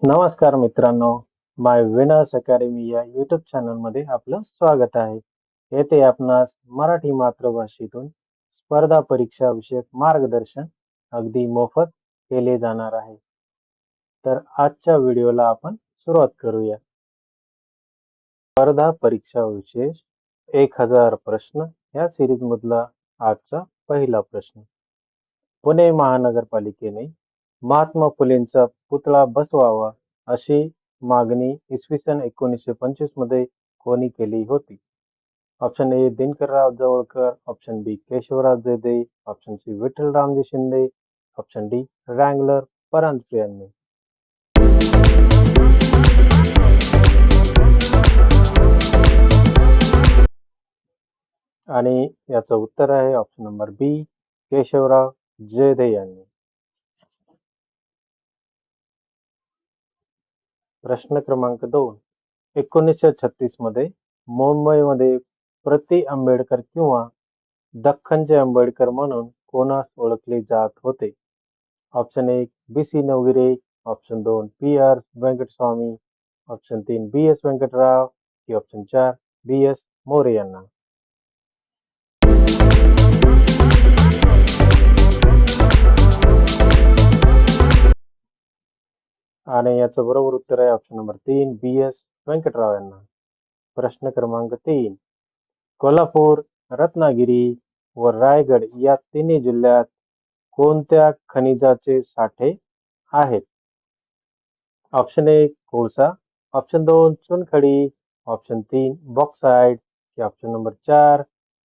नमस्कार मित्रांनो, माय winners academy या यूट्यूब चॅनलमध्ये आपलं स्वागत आहे. येथे आपणास मराठी मातृभाषेतून स्पर्धा परीक्षा विषयक मार्गदर्शन अगदी मोफत केले जाणार आहे. तर आजच्या व्हिडिओला आपण सुरुवात करूया. स्पर्धा परीक्षा विशेष 1000 प्रश्न या सिरीज मधला आजचा पहिला प्रश्न. पुणे महानगरपालिकेने महात्मा फुलेंचा पुतळा बसवावा अशी मागणी इसवी सन 1925 मध्ये कोणी केली होती? Option A Dinkarrao Jawalkar, option B Keshavrao Jedhe, option C Vitthal Ramji Shinde, option D wrangler Paranjpe यांनी. आणि याचं उत्तर आहे option number B Keshavrao Jedhe यांनी. प्रश्न क्रमांक 2. 1936 मध्ये मुंबईमध्ये प्रति आंबेडकर किंवा दख्खनचे आंबेडकर म्हणून कोणास ओळखले जात होते? Option 1 BC. Navgire, option 2 PR. Venkataswamy, option 3 BS. Vyankatrao की ऑप्शन 4 बी.एस. मोरे यांना. आणि याचं बरोबर उत्तर आहे ऑप्शन नंबर 3 बी.एस. व्यंकटराव यांना. प्रश्न क्रमांक 3. कोल्हापूर, रत्नागिरी व रायगड या तिन्ही जिल्ह्यात कोणत्या खनिजाचे साठे आहेत? ऑप्शन 1 कोळसा, ऑप्शन 2 चुनखडी, ऑप्शन 3 बॉक्साइट की ऑप्शन नंबर 4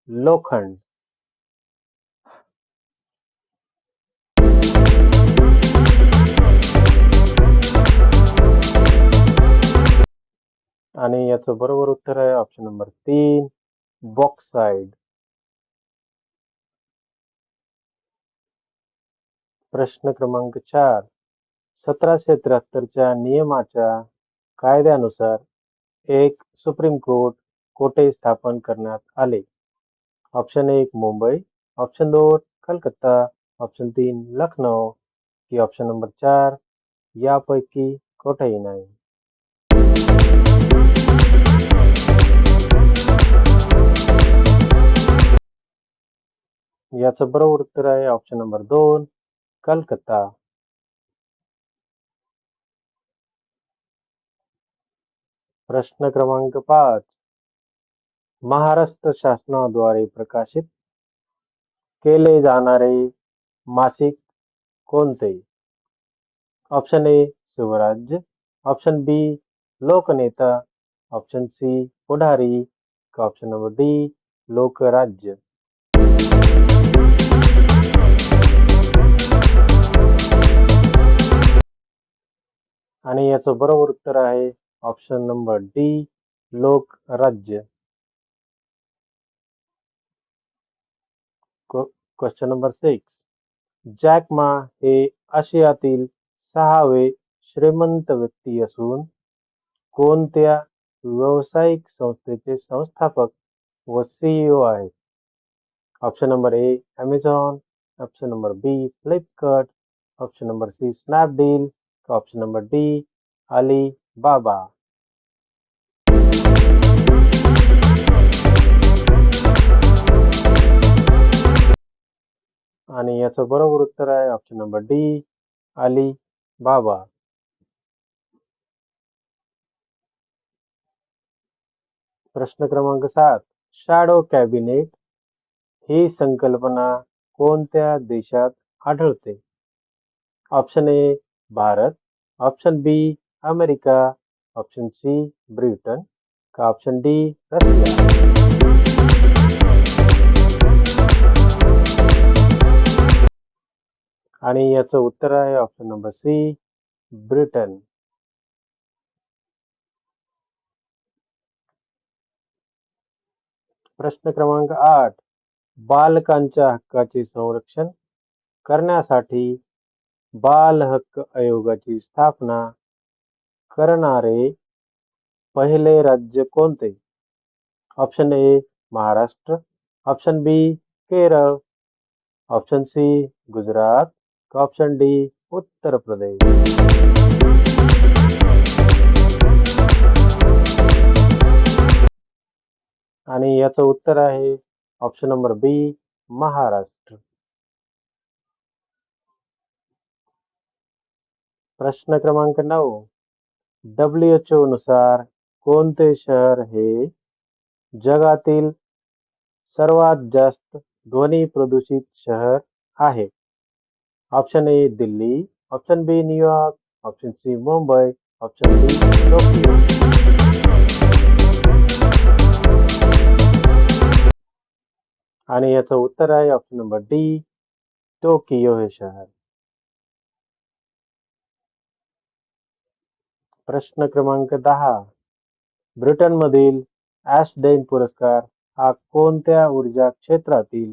लोखंड. आणि याचं बरोबर उत्तर आहे ऑप्शन नंबर 3 बॉक्साइट. प्रश्न क्रमांक 4. 1773 नियमाच्या कायद्यानुसार एक सुप्रीम कोर्ट कोठे स्थापन करण्यात आले? Option 1 Mumbai, option 2 Calcutta, option 3 Lucknow की ऑप्शन नंबर 4 यापैकी कोठेही नाही. याचं बरोबर उत्तर आहे ऑप्शन नंबर 2 कलकत्ता. प्रश्न क्रमांक 5. महाराष्ट्र शासनाद्वारे प्रकाशित केले जाणारे मासिक कोणते? Option A Shivrajya, option B Lokneta, option C Pudhari का ऑप्शन नंबर डी लोकराज्य. आणि याचं बरोबर उत्तर आहे option number D Lokrajya. Question number 6. Jack मा हे आशियातील 6वे श्रीमंत व्यक्ती असून कोणत्या व्यावसायिक संस्थेचे संस्थापक व सीईओ आहेत? Option number A Amazon, option number B Flipkart, option number C Snapdeal, option number D Alibaba. आणि याचं बरोबर उत्तर आहे ऑप्शन नंबर डी अलीबाबा. प्रश्न क्रमांक 7. शॅडो कॅबिनेट ही संकल्पना कोणत्या देशात आढळते? Option A Bharat, option B America, option C Britain का ऑप्शन डी रशिया. आणि याचं उत्तर आहे ऑप्शन नंबर सी ब्रिटन. प्रश्न क्रमांक 8. बालकांच्या हक्काचे संरक्षण करण्यासाठी बाल हक्क आयोगाची स्थापना करणारे पहिले राज्य कोणते? Option A Maharashtra, option B Kerala, option C Gujarat, option D Uttar Pradesh. आणि याचं उत्तर आहे ऑप्शन नंबर बी, महाराष्ट्र. प्रश्न क्रमांक 9. WHO नुसार कोणते शहर हे जगातील सर्वात जास्त ध्वनी प्रदूषित शहर आहे? Option A Delhi, option B New York, option C Mumbai, option D Tokyo. आणि याचं उत्तर आहे ऑप्शन नंबर डी, टोकियो हे शहर. प्रश्न क्रमांक 10. ब्रिटनमधील ॲशडेन पुरस्कार हा कोणत्या ऊर्जा क्षेत्रातील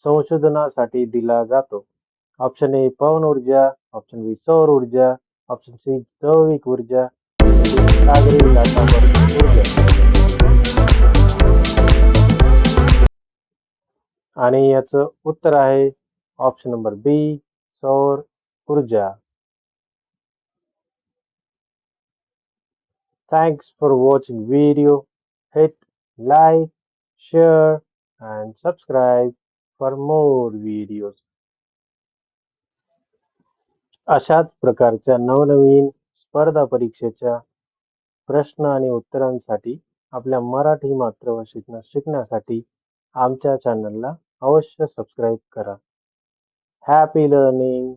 संशोधनासाठी दिला जातो? ऑप्शन ए पवन ऊर्जा, ऑप्शन बी सौर ऊर्जा, ऑप्शन सी जैविक ऊर्जा, ऑप्शन डी सागरी लाटांवर ऊर्जा. आणि याचं उत्तर आहे ऑप्शन नंबर बी, सौर ऊर्जा. Thanks for watching video. Hit like, share and subscribe for more videos. अशाच प्रकारच्या नवनवीन स्पर्धा परीक्षेच्या प्रश्न आणि उत्तरांसाठी आपल्या मराठी मातृभाषेतून शिकण्यासाठी आमच्या चॅनलला अवश्य सबस्क्राईब करा. Happy learning.